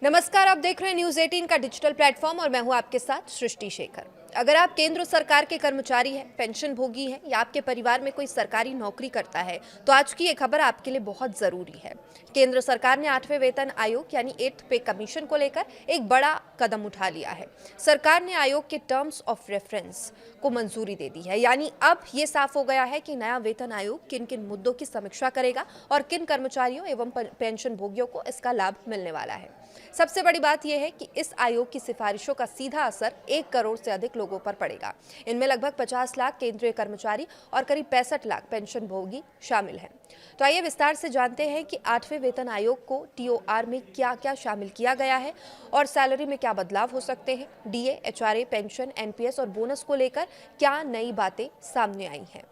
नमस्कार, आप देख रहे हैं न्यूज 18 का डिजिटल प्लेटफॉर्म और मैं हूं आपके साथ सृष्टि शेखर। अगर आप केंद्र सरकार के कर्मचारी हैं, पेंशन भोगी हैं या आपके परिवार में कोई सरकारी नौकरी करता है तो आज की ये खबर आपके लिए बहुत जरूरी है। केंद्र सरकार ने 8वें वेतन आयोग यानी 8th पे कमीशन को लेकर एक बड़ा कदम उठा लिया है। सरकार ने आयोग के टर्म्स ऑफ रेफरेंस को मंजूरी दे दी है, यानी अब ये साफ हो गया है कि नया वेतन आयोग किन किन मुद्दों की समीक्षा करेगा और किन कर्मचारियों एवं पेंशन भोगियों को इसका लाभ मिलने वाला है। सबसे बड़ी बात यह है कि इस आयोग की सिफारिशों का सीधा असर 1 करोड़ से अधिक लोगों पर पड़ेगा। इनमें लगभग 50 लाख केंद्रीय कर्मचारी और करीब 65 लाख पेंशन भोगी शामिल हैं। तो आइए विस्तार से जानते हैं कि 8वें वेतन आयोग को टीओआर में क्या क्या शामिल किया गया है और सैलरी में क्या बदलाव हो सकते हैं। डीए, एचआरए, पेंशन, एनपीएस और बोनस को लेकर क्या नई बातें सामने आई हैं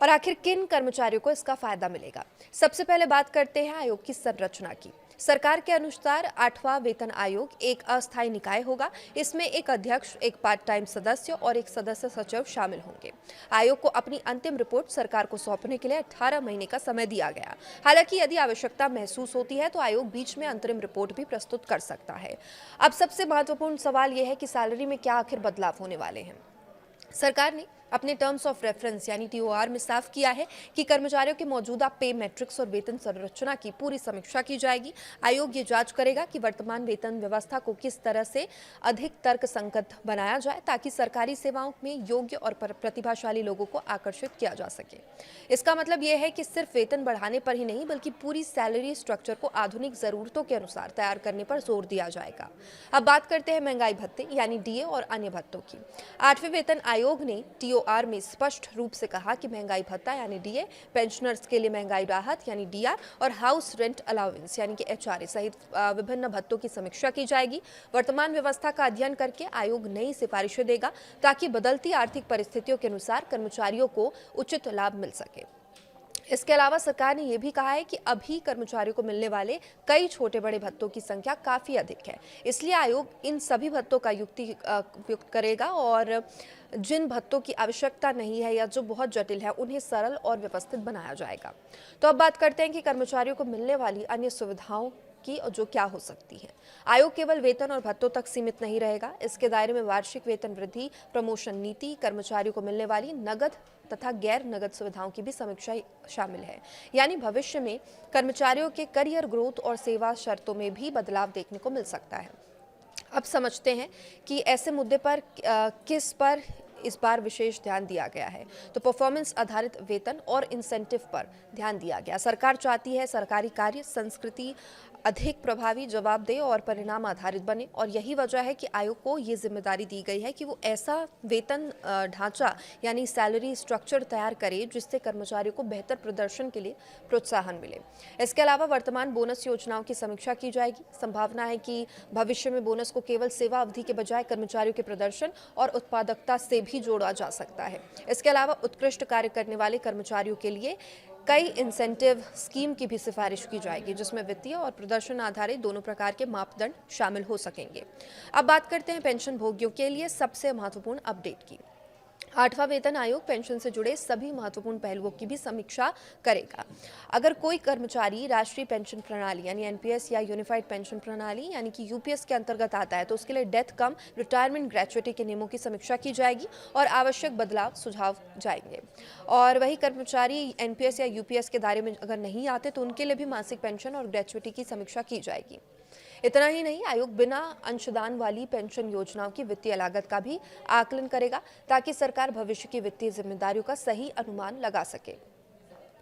और आखिर किन कर्मचारियों को इसका फायदा मिलेगा। सबसे पहले बात करते हैं आयोग की संरचना की। सरकार के अनुसार 8वां वेतन आयोग एक अस्थायी निकाय होगा। इसमें एक अध्यक्ष, एक पार्ट टाइम सदस्य और एक सदस्य सचिव शामिल होंगे। आयोग को अपनी अंतिम रिपोर्ट सरकार को सौंपने के लिए 18 महीने का समय दिया गया। हालांकि यदि आवश्यकता महसूस होती है तो आयोग बीच में अंतरिम रिपोर्ट भी प्रस्तुत कर सकता है। अब सबसे महत्वपूर्ण सवाल यह है कि सैलरी में क्या आखिर बदलाव होने वाले हैं। सरकार ने अपने टर्म्स ऑफ रेफरेंस यानी टीओआर में साफ किया है कि कर्मचारियों के मौजूदा पे मैट्रिक्स और वेतन संरचना की पूरी समीक्षा की जाएगी। आयोग ये जांच करेगा कि वर्तमान वेतन व्यवस्था को किस तरह से अधिक तर्कसंगत बनाया जाए ताकि सरकारी सेवाओं में योग्य और प्रतिभाशाली लोगों को आकर्षित किया जा सके। इसका मतलब यह है कि सिर्फ वेतन बढ़ाने पर ही नहीं बल्कि पूरी सैलरी स्ट्रक्चर को आधुनिक जरूरतों के अनुसार तैयार करने पर जोर दिया जाएगा। अब बात करते हैं महंगाई भत्ते यानी डीए और अन्य भत्तों की। 8वें वेतन आयोग ने टीओआर में स्पष्ट रूप से कहा कि महंगाई भत्ता यानी डीए, पेंशनर्स के लिए महंगाई राहत यानी डीआर और हाउस रेंट अलाउंस यानी कि एचआरए सहित विभिन्न भत्तों की समीक्षा की जाएगी। वर्तमान व्यवस्था का अध्ययन करके आयोग नई सिफारिशें देगा ताकि बदलती आर्थिक परिस्थितियों के अनुसार कर्मचारियों को उचित लाभ मिल सके। इसके अलावा सरकार ने यह भी कहा है कि अभी कर्मचारियों को मिलने वाले कई छोटे बड़े भत्तों की संख्या काफी अधिक है, इसलिए आयोग इन सभी भत्तों का युक्त करेगा और जिन भत्तों की आवश्यकता नहीं है या जो बहुत जटिल है उन्हें सरल और व्यवस्थित बनाया जाएगा। तो अब बात करते हैं कि कर्मचारियों को मिलने वाली अन्य सुविधाओं की जो क्या हो सकती है। आयोग केवल वेतन और भत्तों तक सीमित नहीं रहेगा। इसके दायरे में वार्षिक वेतन वृद्धि, प्रमोशन नीति, कर्मचारियों को मिलने वाली नगद तथा गैर नगद सुविधाओं की भी समीक्षा शामिल है। यानी भविष्य में कर्मचारियों के करियर ग्रोथ और सेवा शर्तों में भी बदलाव देखने को मिल सकता है। अब समझते हैं कि ऐसे मुद्दे पर किस पर इस बार विशेष ध्यान दिया गया है। तो परफॉर्मेंस आधारित वेतन और इंसेंटिव पर ध्यान दिया गया। सरकार चाहती है सरकारी कार्य संस्कृति अधिक प्रभावी, जवाबदेह और परिणाम आधारित बने और यही वजह है कि आयोग को ये जिम्मेदारी दी गई है कि वो ऐसा वेतन ढांचा यानी सैलरी स्ट्रक्चर तैयार करे जिससे कर्मचारियों को बेहतर प्रदर्शन के लिए प्रोत्साहन मिले। इसके अलावा वर्तमान बोनस योजनाओं की समीक्षा की जाएगी। संभावना है कि भविष्य में बोनस को केवल सेवा अवधि के बजाय कर्मचारियों के प्रदर्शन और उत्पादकता से भी जोड़ा जा सकता है। इसके अलावा उत्कृष्ट कार्य करने वाले कर्मचारियों के लिए कई इंसेंटिव स्कीम की भी सिफारिश की जाएगी जिसमें वित्तीय और प्रदर्शन आधारित दोनों प्रकार के मापदंड शामिल हो सकेंगे। अब बात करते हैं पेंशन भोगियों के लिए सबसे महत्वपूर्ण अपडेट की। 8वां वेतन आयोग पेंशन से जुड़े सभी महत्वपूर्ण पहलुओं की भी समीक्षा करेगा। अगर कोई कर्मचारी राष्ट्रीय पेंशन प्रणाली यानी एनपीएस या यूनिफाइड पेंशन प्रणाली यानी कि यूपीएस के अंतर्गत आता है तो उसके लिए डेथ कम रिटायरमेंट ग्रेच्युटी के नियमों की समीक्षा की जाएगी और आवश्यक बदलाव सुझाव जाएंगे। और वही कर्मचारी एनपीएस या यूपीएस के दायरे में अगर नहीं आते तो उनके लिए भी मासिक पेंशन और ग्रेच्युटी की समीक्षा की जाएगी। इतना ही नहीं, आयोग बिना अंशदान वाली पेंशन योजनाओं की वित्तीय लागत का भी आकलन करेगा ताकि सरकार भविष्य की वित्तीय जिम्मेदारियों का सही अनुमान लगा सके।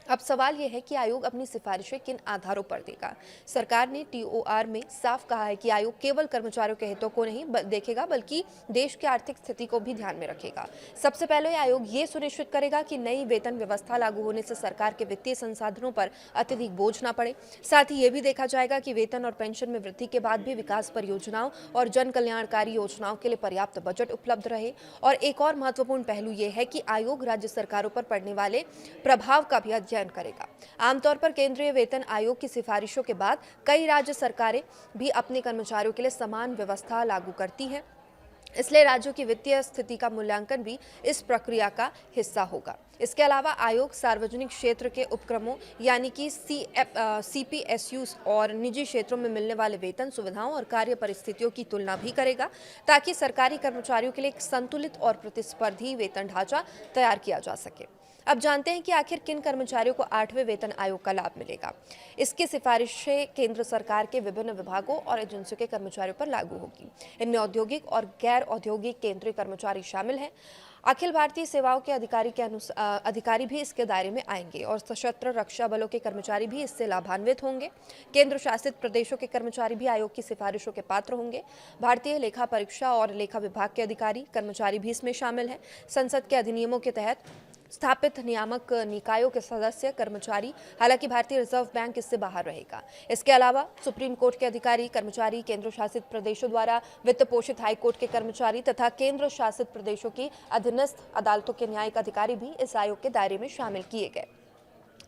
अब सवाल यह है कि आयोग अपनी सिफारिशें किन आधारों पर देगा। सरकार ने टीओआर में साफ कहा है कि आयोग केवल कर्मचारियों के हितों को नहीं देखेगा बल्कि देश की आर्थिक स्थिति को भी ध्यान में रखेगा। सबसे पहले आयोग ये सुनिश्चित करेगा कि नई वेतन व्यवस्था लागू होने से सरकार के वित्तीय संसाधनों पर अत्यधिक बोझ न पड़े। साथ ही ये भी देखा जाएगा कि वेतन और पेंशन में वृद्धि के बाद भी विकास परियोजनाओं और जन कल्याणकारी योजनाओं के लिए पर्याप्त बजट उपलब्ध रहे। और एक और महत्वपूर्ण पहलू ये है कि आयोग राज्य सरकारों पर पड़ने वाले प्रभाव का भी अध्ययन करेगा। आमतौर पर केंद्रीय वेतन आयोग की सिफारिशों के बाद कई राज्य सरकारें भी अपने कर्मचारियों के लिए समान व्यवस्था लागू करती हैं। इसलिए राज्यों की वित्तीय स्थिति का मूल्यांकन भी इस प्रक्रिया का हिस्सा होगा। इसके अलावा आयोग सार्वजनिक क्षेत्र के उपक्रमों यानी कि सीपीएसयूज और निजी क्षेत्रों में मिलने वाले वेतन सुविधाओं और कार्य परिस्थितियों की तुलना भी करेगा, ताकि सरकारी कर्मचारियों के लिए एक संतुलित और प्रतिस्पर्धी वेतन ढांचा तैयार किया जा सके। अब जानते हैं कि आखिर किन कर्मचारियों को 8वें वेतन आयोग का लाभ मिलेगा। इसकी सिफारिशें केंद्र सरकार के विभिन्न विभागों और एजेंसियों के कर्मचारियों पर लागू होगी। इनमें औद्योगिक और गैर औद्योगिक केंद्रीय कर्मचारी शामिल हैं। अखिल भारतीय सेवाओं के अधिकारी भी इसके दायरे में आएंगे और सशस्त्र रक्षा बलों के कर्मचारी भी इससे लाभान्वित होंगे। केंद्र शासित प्रदेशों के कर्मचारी भी आयोग की सिफारिशों के पात्र होंगे। भारतीय लेखा परीक्षा और लेखा विभाग के अधिकारी कर्मचारी भी इसमें शामिल हैं। संसद के अधिनियमों के तहत स्थापित नियामक निकायों के सदस्य कर्मचारी, हालांकि भारतीय रिजर्व बैंक इससे बाहर रहेगा। इसके अलावा सुप्रीम कोर्ट के अधिकारी कर्मचारी, केंद्र शासित प्रदेशों द्वारा वित्त पोषित हाई कोर्ट के कर्मचारी तथा केंद्र शासित प्रदेशों की अधीनस्थ अदालतों के न्यायिक अधिकारी भी इस आयोग के दायरे में शामिल किए गए।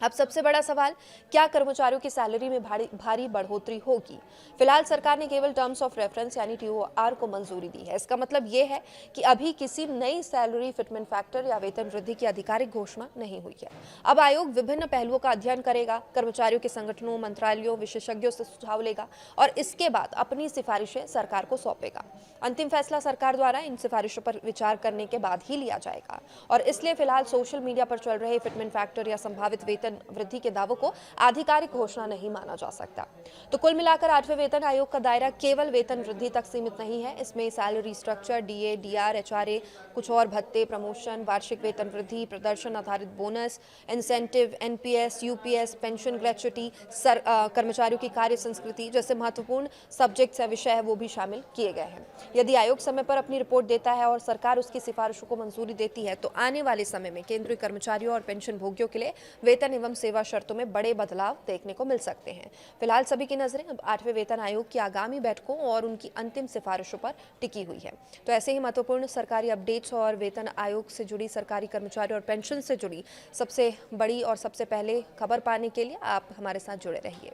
अब सबसे बड़ा सवाल, क्या कर्मचारियों की सैलरी में भारी बढ़ोतरी होगी? फिलहाल सरकार ने केवल टर्म्स ऑफ रेफरेंस यानी टीओआर को मंजूरी दी है। इसका मतलब ये है कि अभी किसी नई सैलरी फिटमेंट फैक्टर या वेतन वृद्धि की आधिकारिक घोषणा नहीं हुई है। अब आयोग विभिन्न पहलुओं का अध्ययन करेगा, कर्मचारियों के संगठनों, मंत्रालयों, विशेषज्ञों से सुझाव लेगा और इसके बाद अपनी सिफारिशें सरकार को सौंपेगा। अंतिम फैसला सरकार द्वारा इन सिफारिशों पर विचार करने के बाद ही लिया जाएगा और इसलिए फिलहाल सोशल मीडिया पर चल रहे फिटमेंट फैक्टर या संभावित वेतन वृद्धि के दावों को आधिकारिक घोषणा नहीं माना जा सकता। तो कुल मिलाकर 8वें वेतन आयोग का दायरा केवल वेतन वृद्धि तक सीमित नहीं है। इसमें salary structure, DA, DR, HRA, कुछ और भत्ते, प्रमोशन, वार्षिक वेतन वृद्धि, प्रदर्शन आधारित bonus, incentive, NPS, UPS, pension, gratuity, कर्मचारियों की कार्य संस्कृति जैसे महत्वपूर्ण सब्जेक्ट्स या विषय है वो भी शामिल किए गए हैं। यदि आयोग समय पर अपनी रिपोर्ट देता है और सरकार उसकी सिफारिशों को मंजूरी देती है तो आने वाले समय में केंद्रीय कर्मचारियों और पेंशन भोगियों के लिए वेतन एवं सेवा शर्तों में बड़े बदलाव देखने को मिल सकते हैं। फिलहाल सभी की नजरें अब 8वें वेतन आयोग की आगामी बैठकों और उनकी अंतिम सिफारिशों पर टिकी हुई है। तो ऐसे ही महत्वपूर्ण सरकारी अपडेट्स और वेतन आयोग से जुड़ी, सरकारी कर्मचारी और पेंशन से जुड़ी सबसे बड़ी और सबसे पहले खबर पाने के लिए आप हमारे साथ जुड़े रहिए।